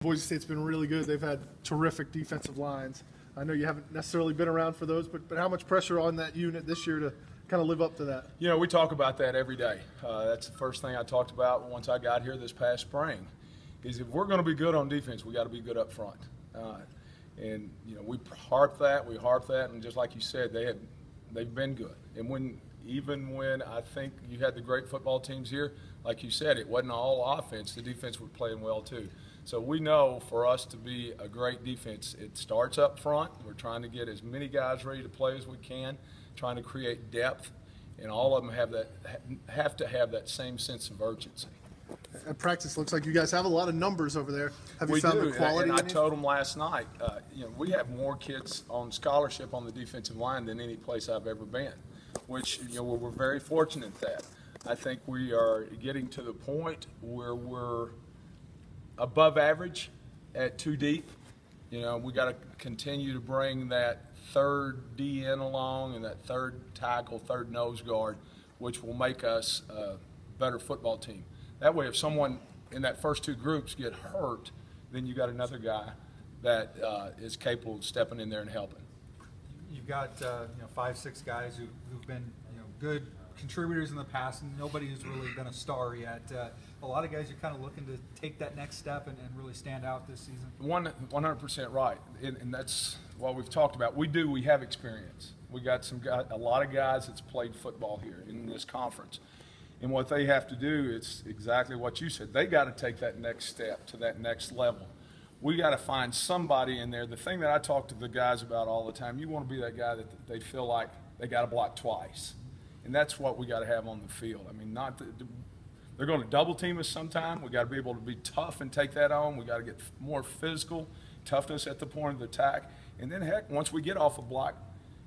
Boise State's been really good. They've had terrific defensive lines. I know you haven't necessarily been around for those, but how much pressure on that unit this year to kind of live up to that? You know, we talk about that every day. That's the first thing I talked about once I got here this past spring, is if we're going to be good on defense, we got to be good up front. And you know, we harp that, and just like you said, they've been good. And even when I think you had the great football teams here, like you said, it wasn't all offense. The defense was playing well too. So we know for us to be a great defense, it starts up front. We're trying to get as many guys ready to play as we can, trying to create depth, and all of them have to have that same sense of urgency. At practice, looks like you guys have a lot of numbers over there. Have you found do, the quality? And I told them last night, you know, we have more kids on scholarship on the defensive line than any place I've ever been, which, you know, we're very fortunate at that. I think we are getting to the point where we're above average at 2 deep. You know, we got to continue to bring that third DN along and that third tackle, third nose guard, which will make us a better football team. That way, if someone in that first 2 groups get hurt, then you got another guy that is capable of stepping in there and helping. You've got you know, 5, 6 guys who've been, you know, good contributors in the past, and nobody who's really been a star yet. A lot of guys are kind of looking to take that next step and really stand out this season. 100% right, and that's what we've talked about. We have experience. We got a lot of guys that's played football here in this conference. And what they have to do is exactly what you said. They got to take that next step to that next level. We got to find somebody in there. The thing that I talk to the guys about all the time, you want to be that guy that they feel like they got to block twice. And that's what we got to have on the field. I mean, they're going to double team us sometime. We got to be able to be tough and take that on. We got to get more physical, toughness at the point of the attack. And then, heck, once we get off a block,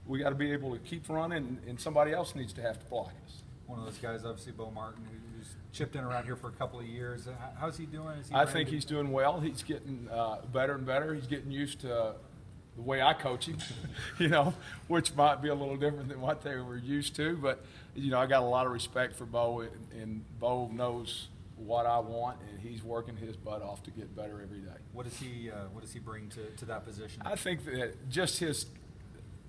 we got to be able to keep running, and somebody else needs to have to block us. One of those guys, obviously, Bo Martin, who's chipped in around here for a couple of years. How's he doing? I think he's doing well. He's getting better and better. He's getting used to the way I coach him, you know, which might be a little different than what they were used to. But, you know, I got a lot of respect for Bo, and Bo knows what I want, and he's working his butt off to get better every day. What does he bring to that position? I think that just his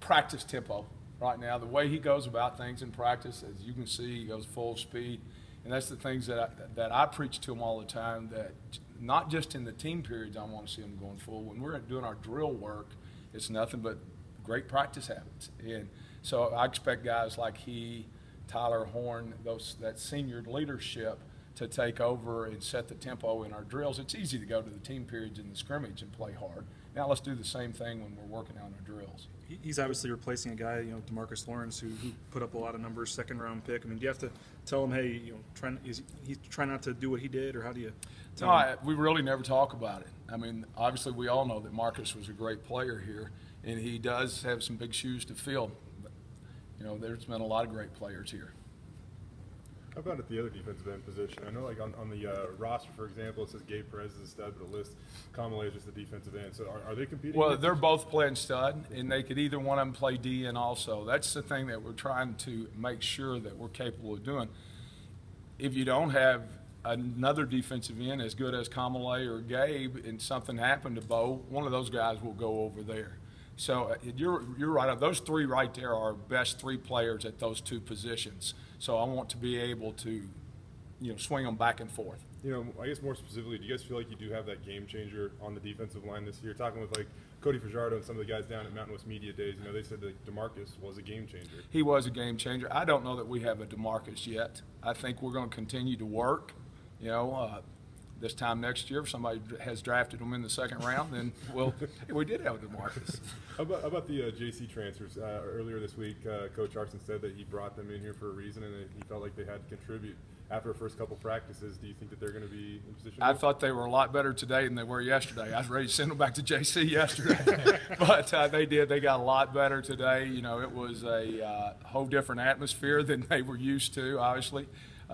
practice tempo. Right now, the way he goes about things in practice, as you can see, he goes full speed. And that's the things that I preach to him all the time, that not just in the team periods I want to see him going full. When we're doing our drill work, it's nothing but great practice habits. And so I expect guys like he, Tyler Horn, that senior leadership to take over and set the tempo in our drills. It's easy to go to the team periods in the scrimmage and play hard. Now let's do the same thing when we're working on our drills. He's obviously replacing a guy, you know, Demarcus Lawrence, who put up a lot of numbers, 2nd-round pick. I mean, do you have to tell him, hey, you know, he's trying not to do what he did, or how do you tell him? We really never talk about it. I mean, obviously we all know that Marcus was a great player here, and he does have some big shoes to fill. But, you know, there's been a lot of great players here. How about at the other defensive end position? I know, like on the roster, for example, it says Gabe Perez is a stud, but it lists Kamale as just the defensive end. So are they competing? Well, they're both playing stud, and they could either one of them play DN also. That's the thing that we're trying to make sure that we're capable of doing. If you don't have another defensive end as good as Kamale or Gabe, and something happened to Bo, one of those guys will go over there. So you're right. Those 3 right there are our best 3 players at those 2 positions. So I want to be able to, you know, swing them back and forth. You know, I guess more specifically, do you guys feel like you do have that game changer on the defensive line this year? Talking with like Cody Fajardo and some of the guys down at Mountain West Media Days, you know, they said that Demarcus was a game changer. He was a game changer. I don't know that we have a Demarcus yet. I think we're going to continue to work. You know, this time next year, if somebody has drafted him in the 2nd round, then we did have a Demarcus. How about the JC transfers? Earlier this week, Coach Arson said that he brought them in here for a reason, and that he felt like they had to contribute. After the first couple practices, do you think that they're going to be in position? I thought they were a lot better today than they were yesterday. I was ready to send them back to JC yesterday, but they did. They got a lot better today. You know, it was a whole different atmosphere than they were used to, obviously,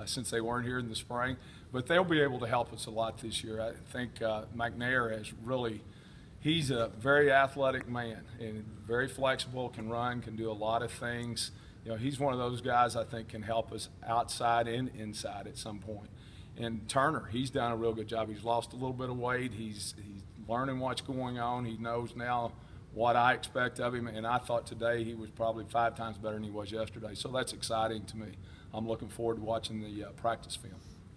since they weren't here in the spring. But they'll be able to help us a lot this year. I think McNair has really – he's a very athletic man and very flexible, can run, can do a lot of things. You know, he's one of those guys I think can help us outside and inside at some point. And Turner, he's done a real good job. He's lost a little bit of weight. He's learning what's going on. He knows now what I expect of him, and I thought today he was probably 5 times better than he was yesterday. So that's exciting to me. I'm looking forward to watching the practice film.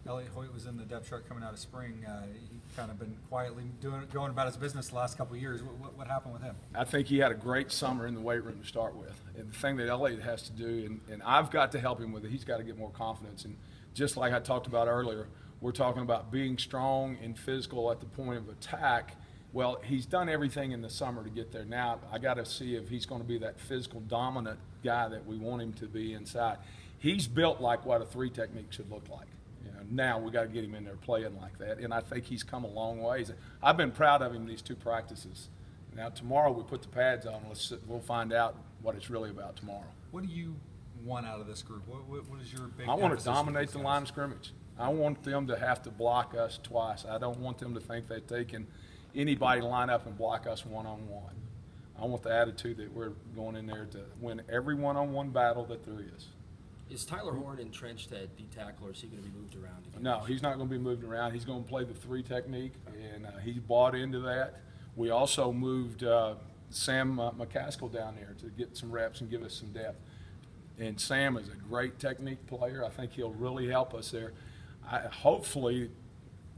Elliot Hoy was in the depth chart coming out of spring. He kind of been quietly going about his business the last couple of years. What happened with him? I think he had a great summer in the weight room to start with. And the thing that Elliot has to do, and I've got to help him with it, he's got to get more confidence. And just like I talked about earlier, we're talking about being strong and physical at the point of attack. Well, he's done everything in the summer to get there. Now, I got to see if he's going to be that physical dominant guy that we want him to be inside. He's built like what a 3 technique should look like. Now we got to get him in there playing like that, and I think he's come a long ways. I've been proud of him these 2 practices. Now tomorrow we put the pads on. We'll find out what it's really about tomorrow. What do you want out of this group? What is your big? I want to emphasis dominate with the these line guys? of scrimmage. I want them to have to block us twice. I don't want them to think that they can anybody line up and block us one-on-one. I want the attitude that we're going in there to win every one-on-one battle that there is. Is Tyler Horn entrenched at D tackle, or is he going to be moved around again? No, he's not going to be moved around. He's going to play the 3 technique, and he's bought into that. We also moved Sam McCaskill down there to get some reps and give us some depth. And Sam is a great technique player. I think he'll really help us there. Hopefully,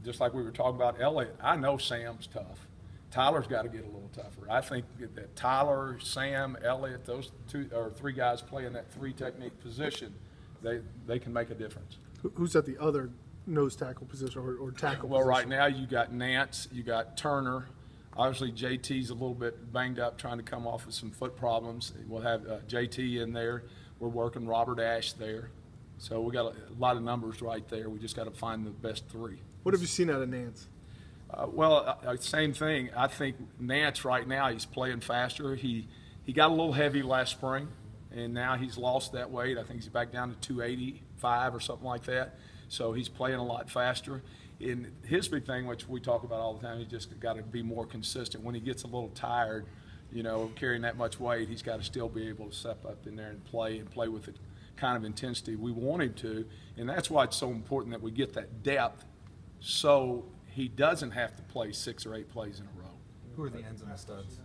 just like we were talking about Elliot, I know Sam's tough. Tyler's got to get a little tougher. I think that Tyler, Sam, Elliot, those 2 or 3 guys playing that 3 technique position, they can make a difference. Who's at the other nose tackle position or tackle Well, position? right now you got Nance, you got Turner. Obviously, JT's a little bit banged up, trying to come off of some foot problems. We'll have JT in there. We're working Robert Ash there. So we got a lot of numbers right there. We just got to find the best 3. What have you seen out of Nance? Same thing. I think Nance right now, he's playing faster. He got a little heavy last spring, and now he's lost that weight. I think he's back down to 285 or something like that. So he's playing a lot faster. And his big thing, which we talk about all the time, he's just got to be more consistent. When he gets a little tired, carrying that much weight, he's got to still be able to step up in there and play with the kind of intensity we want him to. And that's why it's so important that we get that depth so he doesn't have to play 6 or 8 plays in a row. Who are the ends and the studs?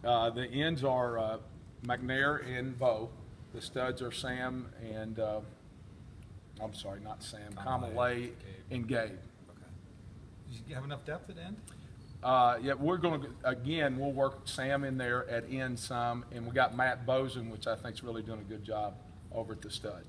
The ends are McNair and Bo. The studs are Sam and I'm sorry, not Sam, Kamalei and Gabe. Okay. Do you have enough depth at end? Yeah, we're going to, again, we'll work Sam in there at end some, and we got Matt Bozen, which I think is really doing a good job over at the stud.